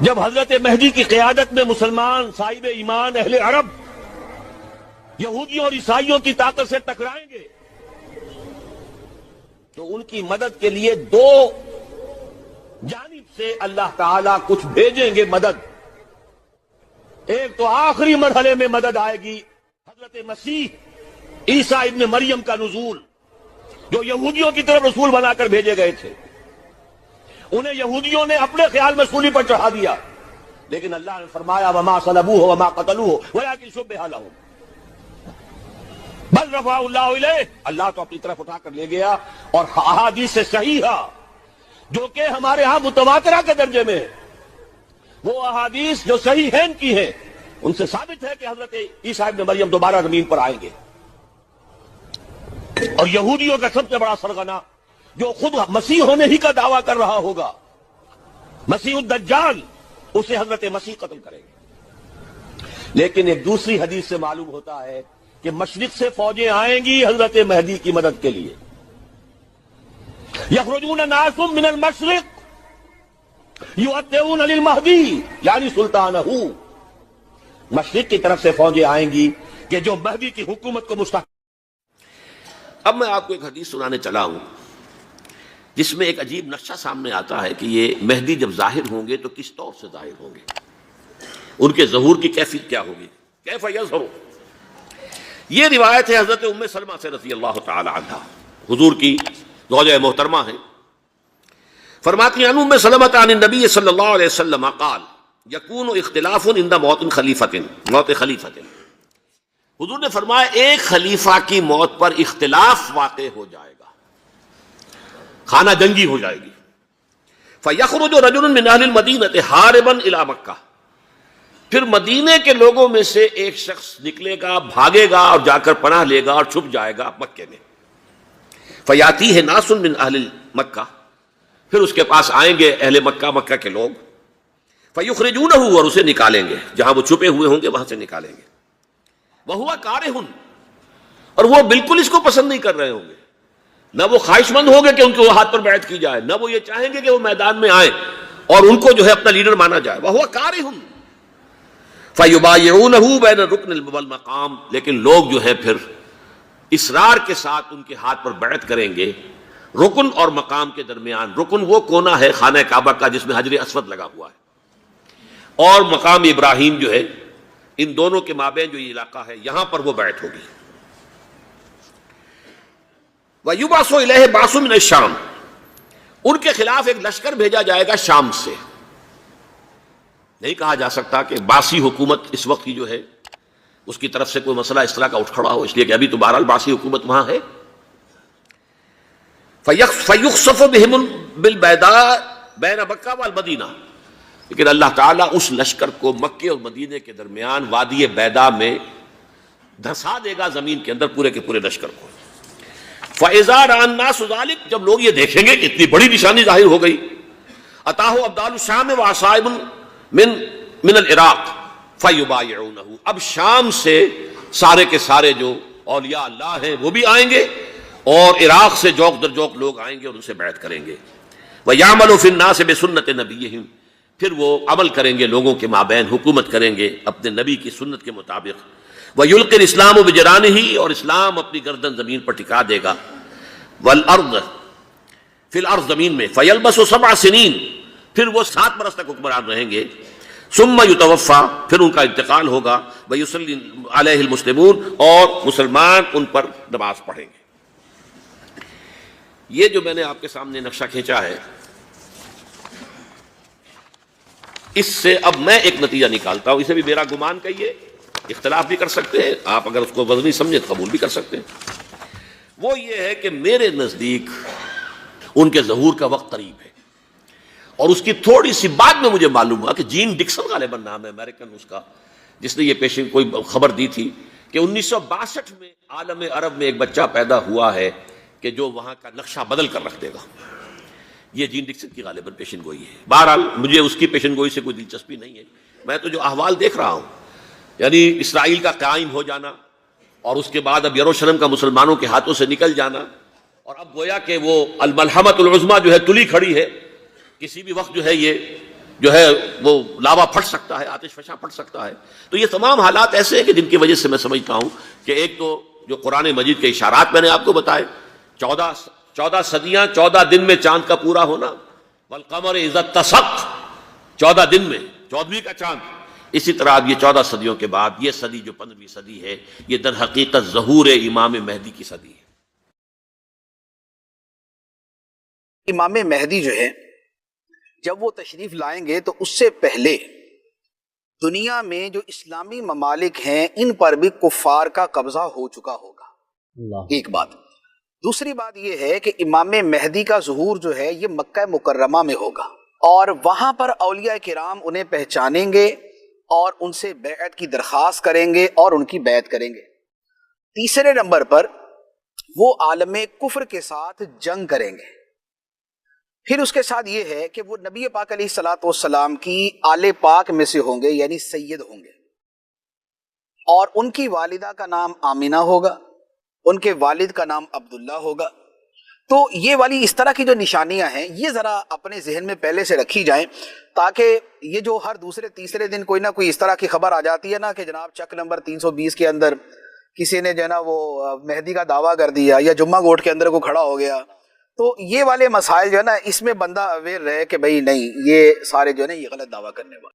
جب حضرت مہدی کی قیادت میں مسلمان صاحب ایمان اہل عرب یہودیوں اور عیسائیوں کی طاقت سے ٹکرائیں گے تو ان کی مدد کے لیے دو جانب سے اللہ تعالیٰ کچھ بھیجیں گے مدد. ایک تو آخری مرحلے میں مدد آئے گی حضرت مسیح عیسیٰ ابن مریم کا نزول، جو یہودیوں کی طرف رسول بنا کر بھیجے گئے تھے. انہیں یہودیوں نے اپنے خیال میں سولی پر چڑھا دیا، لیکن اللہ نے فرمایا وما صلبوہ وما قتلوہ ولکن شبہ لہم بل رفعہ اللہ الیہ. اللہ تو اپنی طرف اٹھا کر لے گیا. اور احادیث صحیحہ جو کہ ہمارے ہاں متواترہ کے درجے میں، وہ احادیث جو صحیحین کی ہیں، ان سے ثابت ہے کہ حضرت عیسیٰ ابن مریم دوبارہ زمین پر آئیں گے. اور یہودیوں کا سب سے بڑا سرغنہ جو خود مسیح ہونے ہی کا دعویٰ کر رہا ہوگا، مسیح الدجال، اسے حضرت مسیح قتل کرے گے. لیکن ایک دوسری حدیث سے معلوم ہوتا ہے کہ مشرق سے فوجیں آئیں گی حضرت مہدی کی مدد کے لیے. یخرجون ناس من المشرق یؤدون للمہدی یعنی سلطانہ. مشرق کی طرف سے فوجیں آئیں گی کہ جو مہدی کی حکومت کو مستحکم. اب میں آپ کو ایک حدیث سنانے چلا ہوں جس میں ایک عجیب نقشہ سامنے آتا ہے کہ یہ مہدی جب ظاہر ہوں گے تو کس طور سے ظاہر ہوں گے، ان کے ظہور کی کیفیت کیا ہوگی. کیف یظہر، یہ روایت ہے حضرت ام سلمہ سے رضی اللہ تعالی عنہا، حضور کی زوجہ محترمہ ہیں. فرماتی ہیں ام سلمہ عن النبی صلی اللہ علیہ وسلم قال یکون اختلاف عند موت خلیفۃ. حضور نے فرمایا ایک خلیفہ کی موت پر اختلاف واقع ہو جائے گا، خانہ جنگی ہو جائے گی. فَيَخْرُجُ رَجُلٌ مِّنْ أَهْلِ الْمَدِينَةِ هَارِبًا إِلَىٰ مَكَّةَ، پھر مدینے کے لوگوں میں سے ایک شخص نکلے گا، بھاگے گا اور جا کر پناہ لے گا اور چھپ جائے گا مکے میں. فَيَأْتِيهِ نَاسٌ مِّنْ أَهْلِ مَكَّةِ، پھر اس کے پاس آئیں گے اہل مکہ، مکہ کے لوگ. فَيُخْرِجُونَهُ، اور اسے نکالیں گے، جہاں وہ چھپے ہوئے ہوں گے وہاں سے نکالیں گے. وَهُوَ كَارِهٌ، اور وہ بالکل اس کو پسند نہیں کر رہے ہوں گے، نہ وہ خواہش مند ہوں گے کہ ان کے ہاتھ پر بیعت کی جائے، نہ وہ یہ چاہیں گے کہ وہ میدان میں آئیں اور ان کو جو ہے اپنا لیڈر مانا جائے. وَهُوَ كَارِهٌ فَيُبَايِعُونَهُ بَيْنَ الرُّكْنِ وَالْمَقَامِ، لیکن لوگ جو ہے پھر اصرار کے ساتھ ان کے ہاتھ پر بیعت کریں گے رکن اور مقام کے درمیان. رکن وہ کونا ہے خانہ کعبہ کا جس میں حجر اسود لگا ہوا ہے، اور مقام ابراہیم جو ہے، ان دونوں کے مابین جو یہ علاقہ ہے یہاں پر وہ بیعت ہوگی. وَيُبْعَثُ إِلَيْهِ بَعْثٌ مِّنَ الشَّامِ، ان کے خلاف ایک لشکر بھیجا جائے گا شام سے. نہیں کہا جا سکتا کہ باسی حکومت اس وقت کی جو ہے اس کی طرف سے کوئی مسئلہ اس طرح کا اٹھ کھڑا ہو، اس لیے کہ ابھی تو بہرحال باسی حکومت وہاں ہے. فَيُخْسَفُ بِهِمُ بِالْبَيْضَاءِ بَيْنَ مَكَّةَ وَالْمَدِينَةِ، لیکن اللہ تعالیٰ اس لشکر کو مکے اور مدینے کے درمیان وادی بیضاء میں دھسا دے گا زمین کے اندر، پورے کے پورے لشکر کو. فَإِذَا رَأَى النَّاسُ ذَلِكَ، جب لوگ یہ دیکھیں گے کہ اتنی بڑی نشانی ظاہر ہو گئی. أَتَاهُ أَبْدَالُ الشَّامِ وَعَصَائِبٌ من العراق فَيُبَايِعُونَهُ، اب شام سے سارے کے سارے جو اولیاء اللہ ہیں وہ بھی آئیں گے، اور عراق سے جوک در جوک لوگ آئیں گے اور ان سے بیعت کریں گے. وَيَعْمَلُ فِي النَّاسِ بِسُنَّةِ نَبِيِّهِمْ، پھر وہ عمل کریں گے لوگوں کے مابین، حکومت کریں گے اپنے نبی کی سنت کے مطابق. وَيُلْقِي الْإِسْلَامُ بِجَرَانِهِ، اور اسلام اپنی گردن زمین پر ٹکا دے گا. وَالْأَرْضِ فِي الْأَرْضِ، زمین میں. فَيَلْبَسُ 7 سنین، پھر وہ 7 برس تک حکمران رہیں گے. ثُمَّ يُتَوَفَّى، پھر ان کا انتقال ہوگا. وَيُصَلِّي عَلَيْهِ الْمُسْلِمُونَ، اور مسلمان ان پر نماز پڑھیں گے. یہ جو میں نے آپ کے سامنے نقشہ کھینچا ہے، اس سے اب میں ایک نتیجہ نکالتا ہوں. اسے بھی میرا گمان کہیے، اختلاف بھی کر سکتے ہیں آپ، اگر اس کو وزنی سمجھے تو قبول بھی کر سکتے ہیں. وہ یہ ہے کہ میرے نزدیک ان کے ظہور کا وقت قریب ہے. اور اس کی تھوڑی سی بعد میں مجھے معلوم ہوا کہ جین ڈکسن غالباً نام ہے امریکن اس کا، جس نے یہ پیشن کوئی خبر دی تھی کہ 1962 میں عالم عرب میں ایک بچہ پیدا ہوا ہے کہ جو وہاں کا نقشہ بدل کر رکھ دے گا. یہ جین ڈکسن کی غالباً پیشن گوئی ہے. بہرحال مجھے اس کی پیشن گوئی سے کوئی دلچسپی نہیں ہے. میں تو جو احوال دیکھ رہا ہوں، یعنی اسرائیل کا قائم ہو جانا، اور اس کے بعد اب یروشلم کا مسلمانوں کے ہاتھوں سے نکل جانا، اور اب گویا کہ وہ الملحمۃ العظمیٰ جو ہے تلی کھڑی ہے، کسی بھی وقت جو ہے یہ جو ہے وہ لاوا پھٹ سکتا ہے، آتش فشاں پھٹ سکتا ہے. تو یہ تمام حالات ایسے ہیں کہ جن کی وجہ سے میں سمجھتا ہوں کہ ایک تو جو قرآن مجید کے اشارات میں نے آپ کو بتائے، 14 صدیاں 14 دن میں چاند کا پورا ہونا، والقمر اذا اتسق، 14 دن میں 14ویں کا چاند. اسی طرح اب یہ 14 صدیوں کے بعد یہ صدی جو 15ویں صدی ہے، یہ در حقیقت ظہور امام مہدی کی صدی ہے. امام مہدی جو ہے جب وہ تشریف لائیں گے تو اس سے پہلے دنیا میں جو اسلامی ممالک ہیں ان پر بھی کفار کا قبضہ ہو چکا ہوگا. ایک بات. دوسری بات یہ ہے کہ امام مہدی کا ظہور جو ہے یہ مکہ مکرمہ میں ہوگا، اور وہاں پر اولیاء کرام انہیں پہچانیں گے اور ان سے بیعت کی درخواست کریں گے اور ان کی بیعت کریں گے. تیسرے نمبر پر وہ عالم کفر کے ساتھ جنگ کریں گے. پھر اس کے ساتھ یہ ہے کہ وہ نبی پاک علیہ الصلوۃ والسلام کی آل پاک میں سے ہوں گے، یعنی سید ہوں گے، اور ان کی والدہ کا نام آمینہ ہوگا، ان کے والد کا نام عبداللہ ہوگا. تو یہ والی اس طرح کی جو نشانیاں ہیں یہ ذرا اپنے ذہن میں پہلے سے رکھی جائیں، تاکہ یہ جو ہر دوسرے تیسرے دن کوئی نہ کوئی اس طرح کی خبر آ جاتی ہے نا کہ جناب چک نمبر 320 کے اندر کسی نے جو ہے نا وہ مہدی کا دعویٰ کر دیا، یا جمعہ گوٹ کے اندر کو کھڑا ہو گیا، تو یہ والے مسائل جو ہے نا اس میں بندہ اویئر رہے کہ بھئی نہیں، یہ سارے جو ہے نا یہ غلط دعویٰ کرنے والے